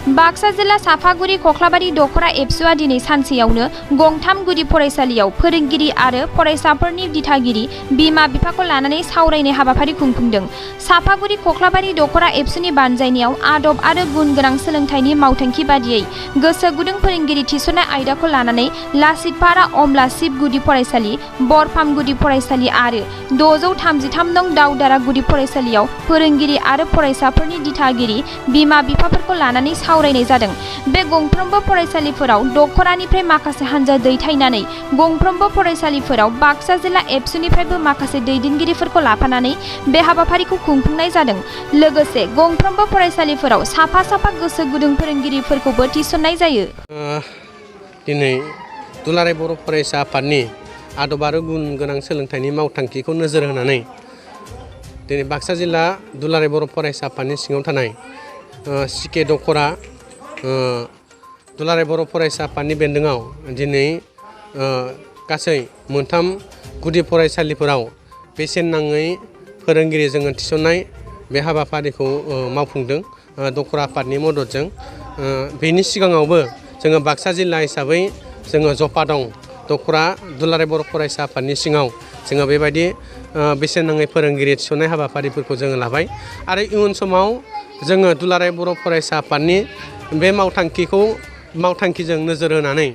बाक्सा जिल्ला साफागुरि खख्लाबारि दखरा एबसुआ दिनै सानसेयावनो गंथाम गुदि फरायसालियाव फोरोंगिरि आरो फरायसाफोरनि दिथागिरि बिमा बिफाखौ लानानै सावरायनाय हाबाफारि खुंफुंदों। साफागुरि खख्लाबारि दखरा एबसुनि बानजायनायाव आदब आरो गुन गोनां सोलोंथाइनि मावथांखि बादियै गोसो गुदुं फोरोंगिरि थिसननाय आयदाखौ लानानै लासितपारा अमला शिब गुदि फरायसालि, बरफाम गुदि फरायसालि आरो 633 नं दाउदारा गुदि फरायसालियाव फोरोंगिरि आरो फरायसाफोरनि दिथागिरि बिमा बिफाफोरखौ लानानै सावरायनाय जादों। बे गंफ्रोमबो फरायसालिफोराव दखरानिफ्राय माखासे हानजा दैथायनानै गंफ्रोमबो फरायसालिफोराव बाक्सा जिल्ला एबसुनिफ्रायबो माखासे दैदेनगिरिफोरखौ लाफानानै बे हाबाफारिखौ खुंफुंनाय जादों। लोगोसे गंफ्रोमबो फरायसालिफोराव साफा गोसो गुदुं फोरोंगिरिफोरखौबो थिसननाय जायो। दिनै दुलाराय बर' फरायसा आफादनि आदब आरो गुन गोनां सोलोंथाइनि मावथांखिखौ नोजोर होनानै दिनै बाक्सा जिल्ला दुलाराय बर' फरायसा आफादनि सिङाव थानाय सिके दखरा दुलाराय बर' फरायसा आफादनि बेन्दोङाव दिनै गासै मोनथाम गुदि फरायसालिफोराव बेसेन नाङै फोरोंगिरि जोङो थिसननाय बे हाबाफारिखौ मावफुंदों दखरा आफादनि मददजों। बेनि सिगाङावबो जोङो बाक्सा जिल्ला हिसाबै जोङो जफा दं दखरा दुलाराय बर' फरायसा आफादनि सिङाव जोङो बेबायदि बेसेन नाङै फोरोंगिरि थिसननाय हाबाफारिफोरखौ जोङो लाबाय आरो इयुन समाव जोङो दुलाराय बर' फरायसा आफादनि बे मावथांखिजों नोजोर होनानै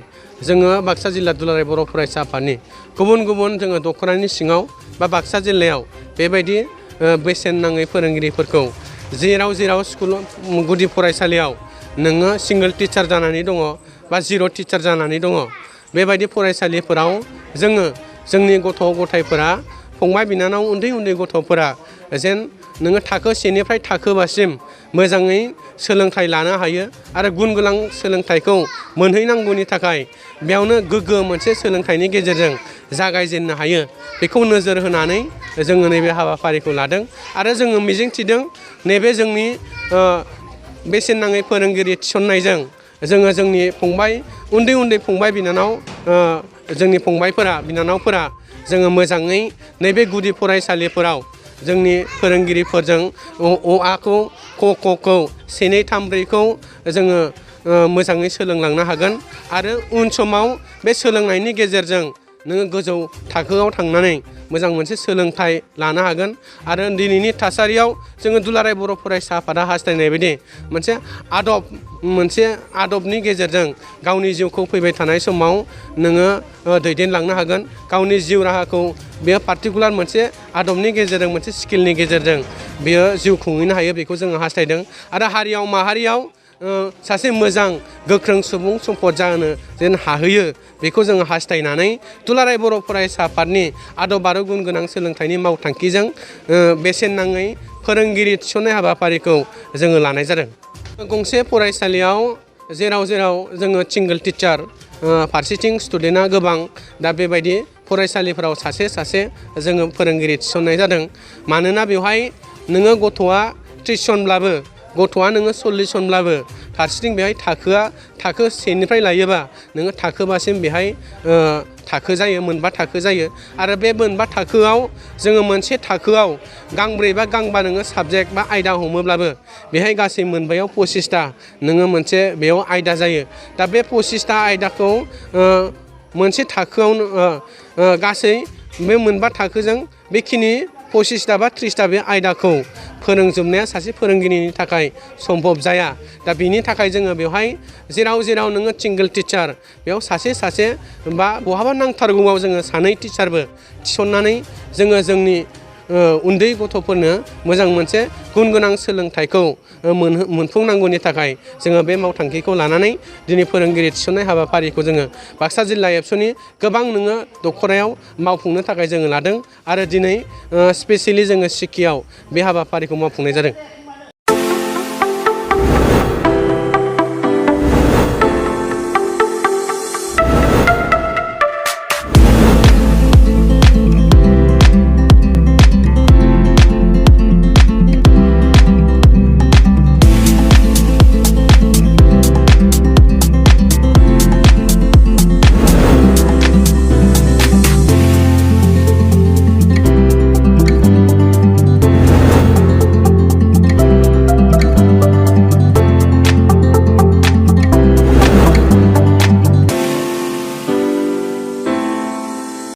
जोङो बाक्सा जिल्ला दुलाराय बर' फरायसा आफादनि गुबुन जोङो दखरानि सिङाव बा बाक्सा जिल्लायाव बेबायदि बेसेन नाङै फोरोंगिरिफोरखौ जेराव स्कुल गुदि फरायसालियाव नोङो सिंगल टिचार जानानै दङ बा जिर' टिचार जानानै दङ बेबायदि फरायसालिफोराव जोङो जोंनि गथ' गथायफोरा फंबाय बिनानाव उन्दै गथ'फोरा जेन नोङो थाखो 1निफ्राय थाखो 5सिम मोजाङै सोलोंथाइ लानो हायो आरो गुन गोनां सोलोंथाइखौ मोनहैनांगौनि थाखाय बेयावनो गोग्गो मोनसे सोलोंथाइनि गेजेरजों जागायजेननो हायो बेखौ नोजोर होनानै जोङो नैबे हाबाफारिखौ लादों आरो जोङो मिजिंथिदों नैबे जोंनि बेसेन नाङै फोरोंगिरि थिसननायजों जोङो जोंनि फंबाय उन्दै फंबाय बिनानाव जोंनि फंबायफोरा बिनानावफोरा जोङो मोजाङै नैबे गुदि फरायसालिफोराव जोंनि फोरोंगिरिफोरजों अ-आ-खौ क-ख'खौ 1 2 3 4खौ जोङो मोजाङै सोलोंलांनो हागोन आरो उन समाव बे सोलोंनायनि गेजेरजों नोङो गोजौ थाखोआव थांनानै मोजां मोनसे सोलोंथाइ लानो हागोन आरो दिनैनि थासारियाव जोङो दुलाराय बर' फरायसा आफादा हास्थायनाय बायदि मोनसे आदबनि गेजेरजों गावनि जिउखौ फैबाय थानाय समाव नोङो दैदेनलांनो हागोन गावनि जिउ राहाखौ बेयो पार्टिकुलार मोनसे आदबनि गेजेरजों मोनसे स्किलनि गेजेरजों बेयो जिउ खुंहैनो हायो बेखौ जोङो हास्थायदों आरो हारियाव माहारियाव सासे मोजां गोख्रों सुबुं सम्पद जानो जेन हाहैयो बेखौ जोङो हास्थायनानै दुलाराय बर' फरायसा आफादनि आदब आरो गुन गोनां सोलोंथाइनि मावथांखिजों बेसेन नाङै फोरोंगिरि थिसननाय हाबाफारिखौ जोङो लानाय जादों। गंसे फरायसालियाव जेराव जोङो सिंगल टिचार फारसेथिं स्टुडेन्टआ गोबां दा बेबायदि फरायसालिफोराव सासे जोङो फोरोंगिरि थिसननाय जादों मानोना बेवहाय नोङो गथ'आ 30 जनब्लाबो गथ'आ नोङो 40 जनब्लाबो फारसेथिं बेहाय थाखो 1निफ्राय लायोबा नोङो थाखो 5सिम बेहाय थाखो जायो मोनबा थाखो जायो आरो बे मोनबा थाखोआव जोङो मोनसे थाखोआव गांब्रै बा गांबा नोङो साबजेक्ट बा आयदा हमोब्लाबो बेहाय गासै मोनबायाव 25टा नोङो मोनसे बेयाव आयदा जायो दा बे 25टा आयदाखौ मोनसे थाखोआवनो गासै बे मोनबा थाखोजों बेखिनि 25टा बा 30टा बे आयदाखौ फोरोंजोबनाया सासे फोरोंगिरिनि थाखाय सम्भब जाया दा बिनि थाखाय जोङो बेवहाय जेराव नोङो सिंगल टिचार बेयाव सासे बा बहाबा नांथारगौआव जोङो 2 टिचारबो थिसननानै जोङो जोंनि उन्दै गथ'फोरनो मोजां मोनसे गुन गोनां सोलोंथाइखौ मोनफुंनांगौनि थाखाय जोङो बे मावथांखिखौ लानानै दिनै फोरोंगिरि थिसननाय हाबाफारिखौ जोङो बाक्सा जिल्ला एबसुनि गोबां नोङो दखरायाव मावफुंनो थाखाय जोङो लादों आरो दिनै स्पेसियेलि जोङो सिकियाव बे हाबाफारिखौ मावफुंनाय जादों।